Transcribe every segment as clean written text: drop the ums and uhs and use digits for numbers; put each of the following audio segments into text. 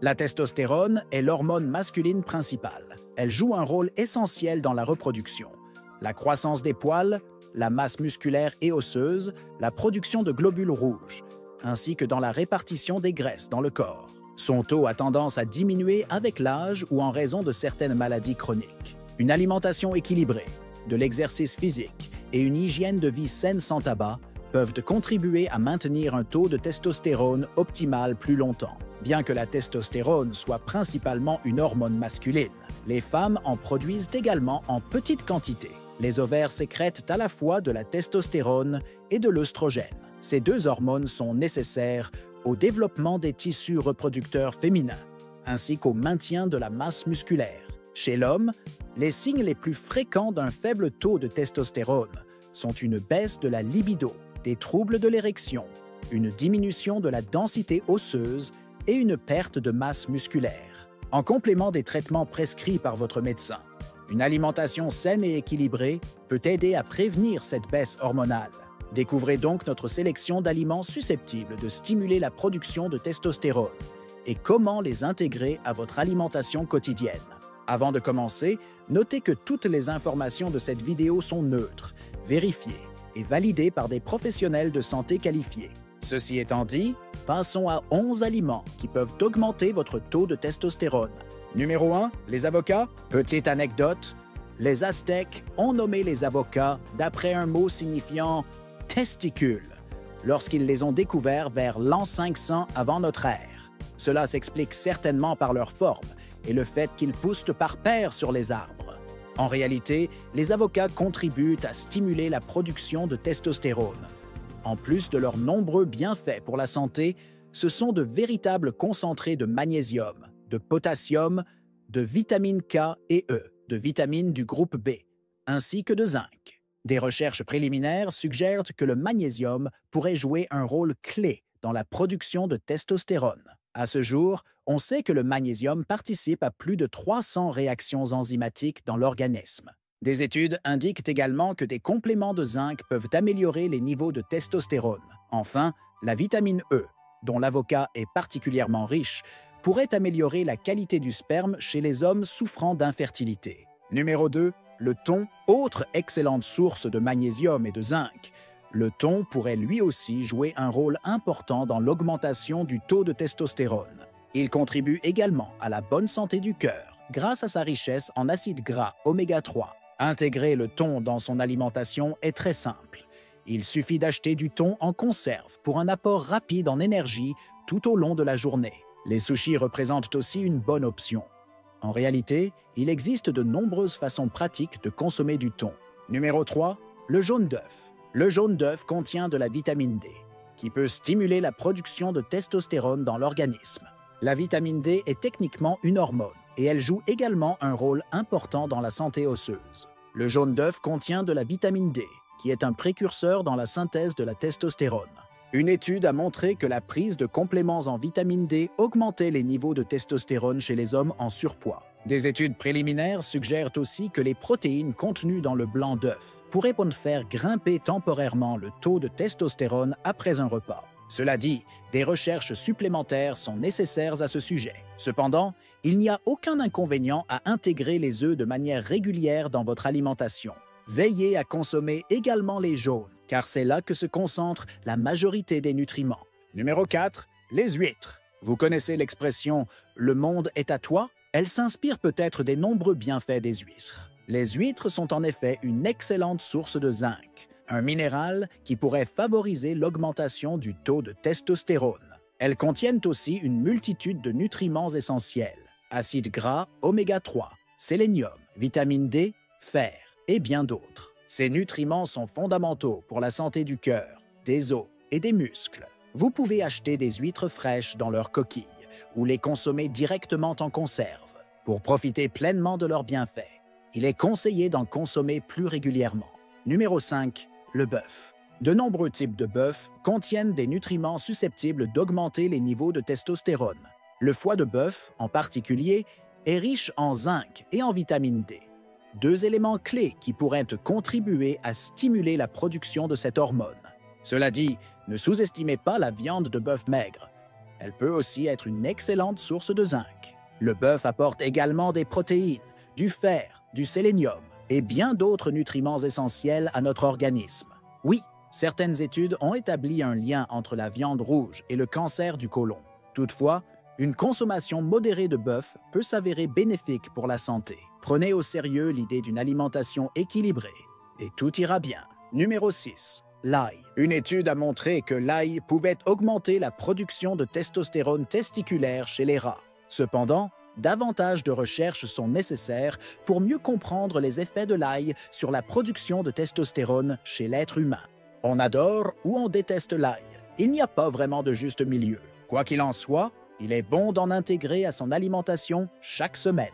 La testostérone est l'hormone masculine principale. Elle joue un rôle essentiel dans la reproduction, la croissance des poils, la masse musculaire et osseuse, la production de globules rouges, ainsi que dans la répartition des graisses dans le corps. Son taux a tendance à diminuer avec l'âge ou en raison de certaines maladies chroniques. Une alimentation équilibrée, de l'exercice physique et une hygiène de vie saine sans tabac peuvent contribuer à maintenir un taux de testostérone optimal plus longtemps. Bien que la testostérone soit principalement une hormone masculine, les femmes en produisent également en petite quantité. Les ovaires sécrètent à la fois de la testostérone et de l'œstrogène. Ces deux hormones sont nécessaires au développement des tissus reproducteurs féminins, ainsi qu'au maintien de la masse musculaire. Chez l'homme, les signes les plus fréquents d'un faible taux de testostérone sont une baisse de la libido, des troubles de l'érection, une diminution de la densité osseuse et une perte de masse musculaire. En complément des traitements prescrits par votre médecin, une alimentation saine et équilibrée peut aider à prévenir cette baisse hormonale. Découvrez donc notre sélection d'aliments susceptibles de stimuler la production de testostérone et comment les intégrer à votre alimentation quotidienne. Avant de commencer, notez que toutes les informations de cette vidéo sont neutres, vérifiées et validées par des professionnels de santé qualifiés. Ceci étant dit, passons à 11 aliments qui peuvent augmenter votre taux de testostérone. Numéro 1, les avocats. Petite anecdote, les Aztèques ont nommé les avocats d'après un mot signifiant « testicule » lorsqu'ils les ont découverts vers l'an 500 avant notre ère. Cela s'explique certainement par leur forme et le fait qu'ils poussent par paires sur les arbres. En réalité, les avocats contribuent à stimuler la production de testostérone. En plus de leurs nombreux bienfaits pour la santé, ce sont de véritables concentrés de magnésium, de potassium, de vitamine K et E, de vitamines du groupe B, ainsi que de zinc. Des recherches préliminaires suggèrent que le magnésium pourrait jouer un rôle clé dans la production de testostérone. À ce jour, on sait que le magnésium participe à plus de 300 réactions enzymatiques dans l'organisme. Des études indiquent également que des compléments de zinc peuvent améliorer les niveaux de testostérone. Enfin, la vitamine E, dont l'avocat est particulièrement riche, pourrait améliorer la qualité du sperme chez les hommes souffrant d'infertilité. Numéro 2, le thon, autre excellente source de magnésium et de zinc. Le thon pourrait lui aussi jouer un rôle important dans l'augmentation du taux de testostérone. Il contribue également à la bonne santé du cœur grâce à sa richesse en acides gras oméga 3. Intégrer le thon dans son alimentation est très simple. Il suffit d'acheter du thon en conserve pour un apport rapide en énergie tout au long de la journée. Les sushis représentent aussi une bonne option. En réalité, il existe de nombreuses façons pratiques de consommer du thon. Numéro 3, le jaune d'œuf. Le jaune d'œuf contient de la vitamine D, qui peut stimuler la production de testostérone dans l'organisme. La vitamine D est techniquement une hormone et elle joue également un rôle important dans la santé osseuse. Le jaune d'œuf contient de la vitamine D, qui est un précurseur dans la synthèse de la testostérone. Une étude a montré que la prise de compléments en vitamine D augmentait les niveaux de testostérone chez les hommes en surpoids. Des études préliminaires suggèrent aussi que les protéines contenues dans le blanc d'œuf pourraient faire grimper temporairement le taux de testostérone après un repas. Cela dit, des recherches supplémentaires sont nécessaires à ce sujet. Cependant, il n'y a aucun inconvénient à intégrer les œufs de manière régulière dans votre alimentation. Veillez à consommer également les jaunes, car c'est là que se concentre la majorité des nutriments. Numéro 4, les huîtres. Vous connaissez l'expression « le monde est à toi » ? Elle s'inspire peut-être des nombreux bienfaits des huîtres. Les huîtres sont en effet une excellente source de zinc, un minéral qui pourrait favoriser l'augmentation du taux de testostérone. Elles contiennent aussi une multitude de nutriments essentiels, acides gras oméga 3, sélénium, vitamine D, fer et bien d'autres. Ces nutriments sont fondamentaux pour la santé du cœur, des os et des muscles. Vous pouvez acheter des huîtres fraîches dans leurs coquilles ou les consommer directement en conserve. Pour profiter pleinement de leurs bienfaits, il est conseillé d'en consommer plus régulièrement. Numéro 5, le bœuf. De nombreux types de bœuf contiennent des nutriments susceptibles d'augmenter les niveaux de testostérone. Le foie de bœuf, en particulier, est riche en zinc et en vitamine D. Deux éléments clés qui pourraient contribuer à stimuler la production de cette hormone. Cela dit, ne sous-estimez pas la viande de bœuf maigre. Elle peut aussi être une excellente source de zinc. Le bœuf apporte également des protéines, du fer, du sélénium et bien d'autres nutriments essentiels à notre organisme. Oui, certaines études ont établi un lien entre la viande rouge et le cancer du côlon. Toutefois, une consommation modérée de bœuf peut s'avérer bénéfique pour la santé. Prenez au sérieux l'idée d'une alimentation équilibrée et tout ira bien. Numéro 6. L'ail. Une étude a montré que l'ail pouvait augmenter la production de testostérone testiculaire chez les rats. Cependant, davantage de recherches sont nécessaires pour mieux comprendre les effets de l'ail sur la production de testostérone chez l'être humain. On adore ou on déteste l'ail. Il n'y a pas vraiment de juste milieu. Quoi qu'il en soit, il est bon d'en intégrer à son alimentation chaque semaine.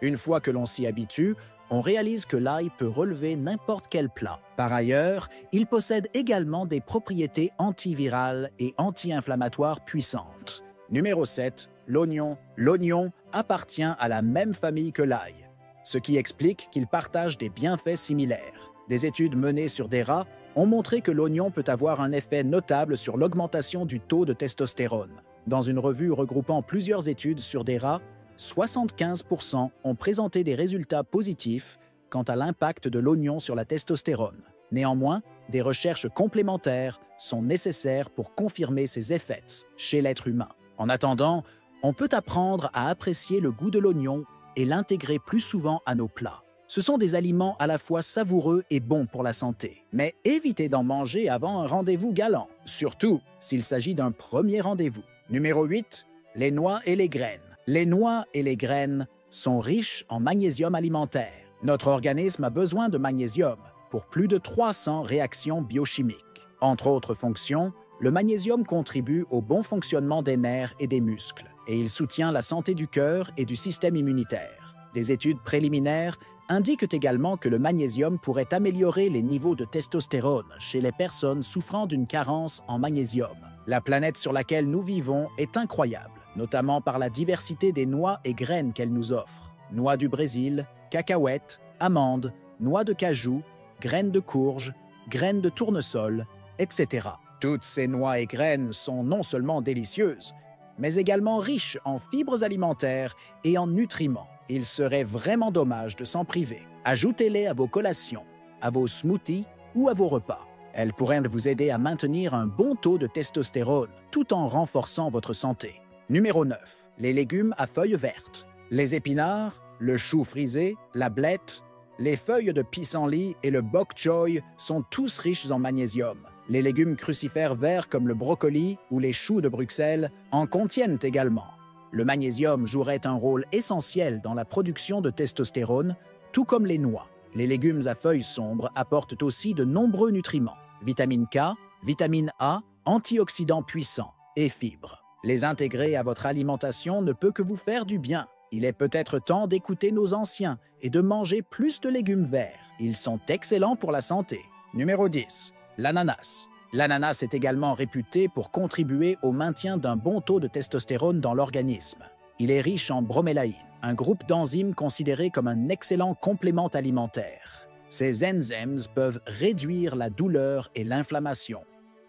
Une fois que l'on s'y habitue, on réalise que l'ail peut relever n'importe quel plat. Par ailleurs, il possède également des propriétés antivirales et anti-inflammatoires puissantes. Numéro 7. L'oignon. L'oignon appartient à la même famille que l'ail, ce qui explique qu'il partage des bienfaits similaires. Des études menées sur des rats ont montré que l'oignon peut avoir un effet notable sur l'augmentation du taux de testostérone. Dans une revue regroupant plusieurs études sur des rats, 75% ont présenté des résultats positifs quant à l'impact de l'oignon sur la testostérone. Néanmoins, des recherches complémentaires sont nécessaires pour confirmer ces effets chez l'être humain. En attendant, on peut apprendre à apprécier le goût de l'oignon et l'intégrer plus souvent à nos plats. Ce sont des aliments à la fois savoureux et bons pour la santé. Mais évitez d'en manger avant un rendez-vous galant, surtout s'il s'agit d'un premier rendez-vous. Numéro 8. Les noix et les graines. Les noix et les graines sont riches en magnésium alimentaire. Notre organisme a besoin de magnésium pour plus de 300 réactions biochimiques. Entre autres fonctions, le magnésium contribue au bon fonctionnement des nerfs et des muscles, et il soutient la santé du cœur et du système immunitaire. Des études préliminaires indiquent également que le magnésium pourrait améliorer les niveaux de testostérone chez les personnes souffrant d'une carence en magnésium. La planète sur laquelle nous vivons est incroyable, notamment par la diversité des noix et graines qu'elle nous offre. Noix du Brésil, cacahuètes, amandes, noix de cajou, graines de courge, graines de tournesol, etc. Toutes ces noix et graines sont non seulement délicieuses, mais également riches en fibres alimentaires et en nutriments. Il serait vraiment dommage de s'en priver. Ajoutez-les à vos collations, à vos smoothies ou à vos repas. Elles pourraient vous aider à maintenir un bon taux de testostérone tout en renforçant votre santé. Numéro 9. Les légumes à feuilles vertes. Les épinards, le chou frisé, la blette, les feuilles de pissenlit et le bok choy sont tous riches en magnésium. Les légumes crucifères verts comme le brocoli ou les choux de Bruxelles en contiennent également. Le magnésium jouerait un rôle essentiel dans la production de testostérone, tout comme les noix. Les légumes à feuilles sombres apportent aussi de nombreux nutriments, vitamine K, vitamine A, antioxydants puissants et fibres. Les intégrer à votre alimentation ne peut que vous faire du bien. Il est peut-être temps d'écouter nos anciens et de manger plus de légumes verts. Ils sont excellents pour la santé. Numéro 10. L'ananas. L'ananas est également réputé pour contribuer au maintien d'un bon taux de testostérone dans l'organisme. Il est riche en bromélaïne, un groupe d'enzymes considéré comme un excellent complément alimentaire. Ces enzymes peuvent réduire la douleur et l'inflammation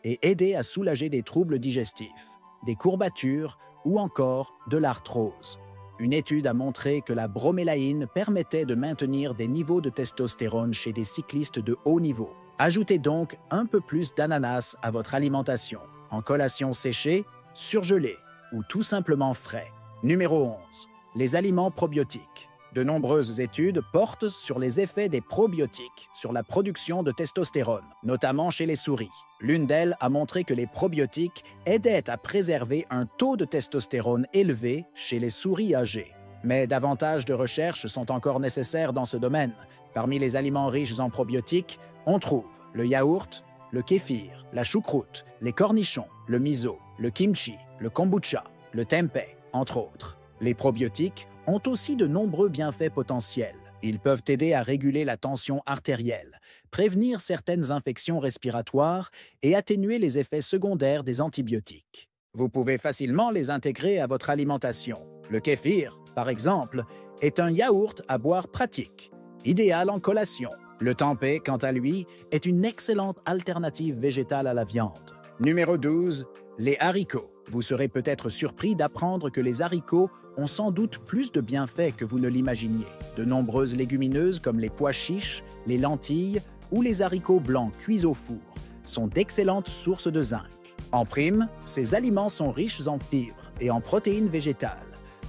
et aider à soulager des troubles digestifs, des courbatures ou encore de l'arthrose. Une étude a montré que la bromélaïne permettait de maintenir des niveaux de testostérone chez des cyclistes de haut niveau. Ajoutez donc un peu plus d'ananas à votre alimentation, en collation séchée, surgelée ou tout simplement frais. Numéro 11. Les aliments probiotiques. De nombreuses études portent sur les effets des probiotiques sur la production de testostérone, notamment chez les souris. L'une d'elles a montré que les probiotiques aidaient à préserver un taux de testostérone élevé chez les souris âgées. Mais davantage de recherches sont encore nécessaires dans ce domaine. Parmi les aliments riches en probiotiques, on trouve le yaourt, le kéfir, la choucroute, les cornichons, le miso, le kimchi, le kombucha, le tempeh, entre autres. Les probiotiques ont aussi de nombreux bienfaits potentiels. Ils peuvent aider à réguler la tension artérielle, prévenir certaines infections respiratoires et atténuer les effets secondaires des antibiotiques. Vous pouvez facilement les intégrer à votre alimentation. Le kéfir, par exemple, est un yaourt à boire pratique, idéal en collation. Le tempeh, quant à lui, est une excellente alternative végétale à la viande. Numéro 12. Les haricots. Vous serez peut-être surpris d'apprendre que les haricots ont sans doute plus de bienfaits que vous ne l'imaginiez. De nombreuses légumineuses comme les pois chiches, les lentilles ou les haricots blancs cuits au four sont d'excellentes sources de zinc. En prime, ces aliments sont riches en fibres et en protéines végétales,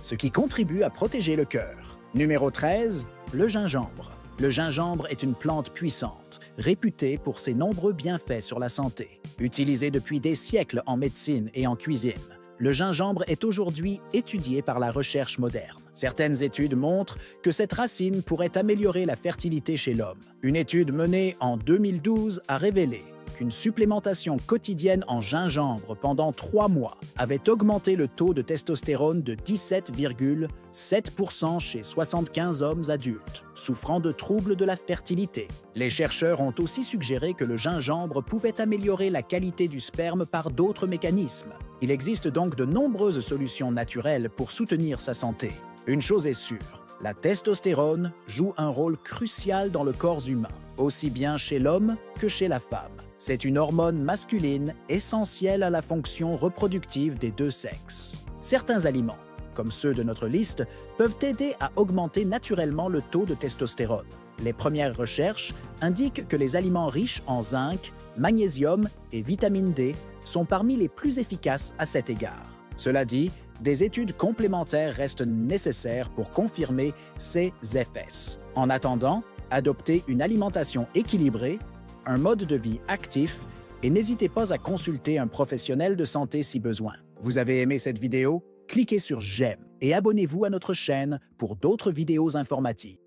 ce qui contribue à protéger le cœur. Numéro 13, le gingembre. Le gingembre est une plante puissante, réputée pour ses nombreux bienfaits sur la santé. Utilisé depuis des siècles en médecine et en cuisine, le gingembre est aujourd'hui étudié par la recherche moderne. Certaines études montrent que cette racine pourrait améliorer la fertilité chez l'homme. Une étude menée en 2012 a révélé qu'une supplémentation quotidienne en gingembre pendant 3 mois avait augmenté le taux de testostérone de 17,7% chez 75 hommes adultes souffrant de troubles de la fertilité. Les chercheurs ont aussi suggéré que le gingembre pouvait améliorer la qualité du sperme par d'autres mécanismes. Il existe donc de nombreuses solutions naturelles pour soutenir sa santé. Une chose est sûre, la testostérone joue un rôle crucial dans le corps humain, aussi bien chez l'homme que chez la femme. C'est une hormone masculine essentielle à la fonction reproductive des deux sexes. Certains aliments, comme ceux de notre liste, peuvent aider à augmenter naturellement le taux de testostérone. Les premières recherches indiquent que les aliments riches en zinc, magnésium et vitamine D sont parmi les plus efficaces à cet égard. Cela dit, des études complémentaires restent nécessaires pour confirmer ces effets. En attendant, adoptez une alimentation équilibrée, un mode de vie actif et n'hésitez pas à consulter un professionnel de santé si besoin. Vous avez aimé cette vidéo? Cliquez sur « J'aime » et abonnez-vous à notre chaîne pour d'autres vidéos informatives.